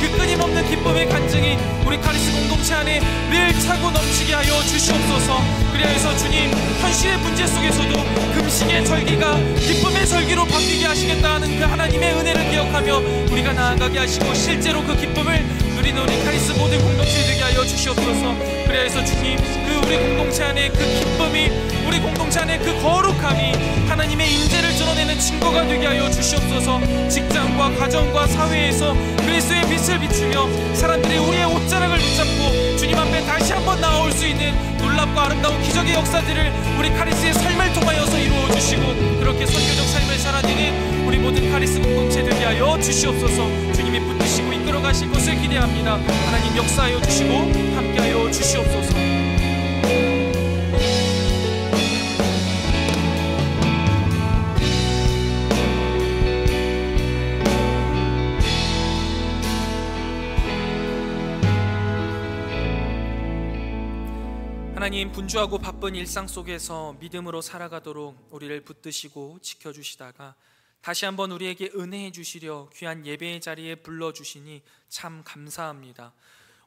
그 끊임없는 기쁨의 간증이 우리 카리스 공동체 안에 늘 차고 넘치게 하여 주시옵소서. 그리하여서 주님, 현실의 문제 속에서도 금식의 절기가 기쁨의 절기로 바뀌게 하시겠다는 그 하나님의 은혜를 기억하며 우리가 나아가게 하시고, 실제로 그 기쁨을 누리는 우리 카리스 모든 공동체 되게 하여 주시옵소서. 그리하여서 주님, 그 우리 공동체 안에 그 기쁨이, 우리 공동체 안에 그 거룩함이 하나님의 임재를 드러내는 증거가 되게 하여 주시옵소서. 직장과 가정과 사회에서 그리스도의 빛을 비추며 사람들이 우리의 옷자락을 붙잡고 주님 앞에 다시 한번 나올 수 있는 놀랍고 아름다운 기적의 역사들을 우리 카리스의 삶을 통하여서 이루어 주시고, 그렇게 선교적 삶을 살아내는 우리 모든 카리스 공동체 되게 하여 주시옵소서. 주님이 붙드시고 이끌어 가실 것을 기대합니다. 하나님 역사하여 주시고 함께하여 주시옵소서. 하나님, 분주하고 바쁜 일상 속에서 믿음으로 살아가도록 우리를 붙드시고 지켜주시다가 다시 한번 우리에게 은혜해 주시려 귀한 예배의 자리에 불러주시니 참 감사합니다.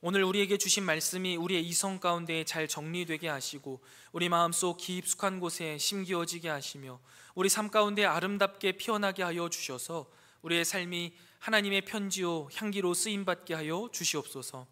오늘 우리에게 주신 말씀이 우리의 이성 가운데 잘 정리되게 하시고, 우리 마음속 깊숙한 곳에 심기어지게 하시며 우리 삶 가운데 아름답게 피어나게 하여 주셔서 우리의 삶이 하나님의 편지요 향기로 쓰임받게 하여 주시옵소서.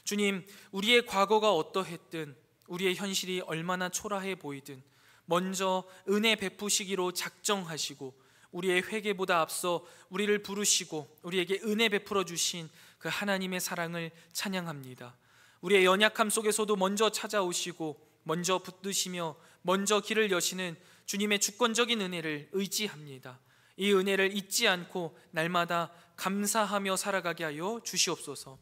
주님, 우리의 과거가 어떠했든, 우리의 현실이 얼마나 초라해 보이든 먼저 은혜 베푸시기로 작정하시고, 우리의 회개보다 앞서 우리를 부르시고 우리에게 은혜 베풀어 주신 그 하나님의 사랑을 찬양합니다. 우리의 연약함 속에서도 먼저 찾아오시고 먼저 붙드시며 먼저 길을 여시는 주님의 주권적인 은혜를 의지합니다. 이 은혜를 잊지 않고 날마다 감사하며 살아가게 하여 주시옵소서.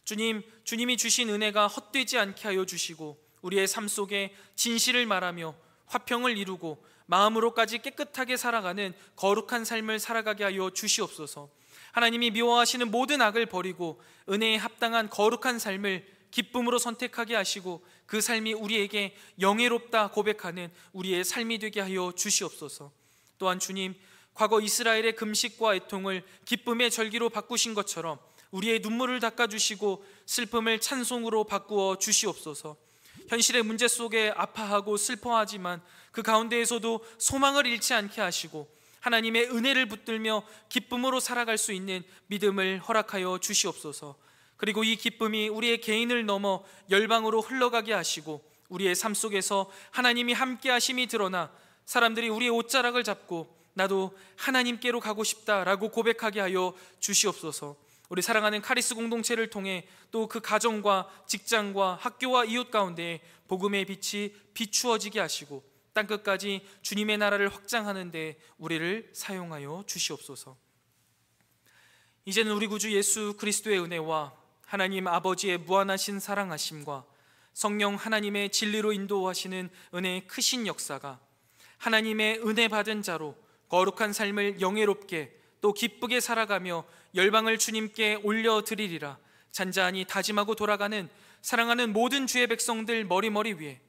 주님이 주신 은혜가 헛되지 않게 하여 주시고, 우리의 삶 속에 진실을 말하며 화평을 이루고 마음으로까지 깨끗하게 살아가는 거룩한 삶을 살아가게 하여 주시옵소서. 하나님이 미워하시는 모든 악을 버리고 은혜에 합당한 거룩한 삶을 기쁨으로 선택하게 하시고, 그 삶이 우리에게 영예롭다 고백하는 우리의 삶이 되게 하여 주시옵소서. 또한 주님, 과거 이스라엘의 금식과 애통을 기쁨의 절기로 바꾸신 것처럼 우리의 눈물을 닦아주시고 슬픔을 찬송으로 바꾸어 주시옵소서. 현실의 문제 속에 아파하고 슬퍼하지만 그 가운데에서도 소망을 잃지 않게 하시고 하나님의 은혜를 붙들며 기쁨으로 살아갈 수 있는 믿음을 허락하여 주시옵소서. 그리고 이 기쁨이 우리의 개인을 넘어 열방으로 흘러가게 하시고, 우리의 삶 속에서 하나님이 함께 하심이 드러나 사람들이 우리의 옷자락을 잡고 나도 하나님께로 가고 싶다라고 고백하게 하여 주시옵소서. 우리 사랑하는 카리스 공동체를 통해 또 그 가정과 직장과 학교와 이웃 가운데 복음의 빛이 비추어지게 하시고 땅끝까지 주님의 나라를 확장하는 데 우리를 사용하여 주시옵소서. 이제는 우리 구주 예수 그리스도의 은혜와 하나님 아버지의 무한하신 사랑하심과 성령 하나님의 진리로 인도하시는 은혜의 크신 역사가 하나님의 은혜 받은 자로 거룩한 삶을 영예롭게 또 기쁘게 살아가며 열방을 주님께 올려드리리라 잔잔히 다짐하고 돌아가는 사랑하는 모든 주의 백성들 머리머리 위에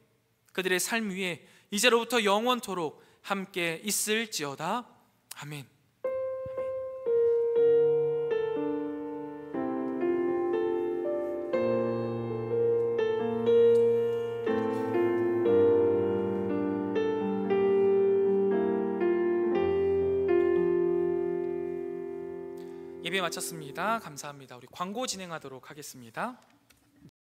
그들의 삶 위에 이제로부터 영원토록 함께 있을지어다. 아멘. 예배 마쳤습니다. 감사합니다. 우리 광고 진행하도록 하겠습니다.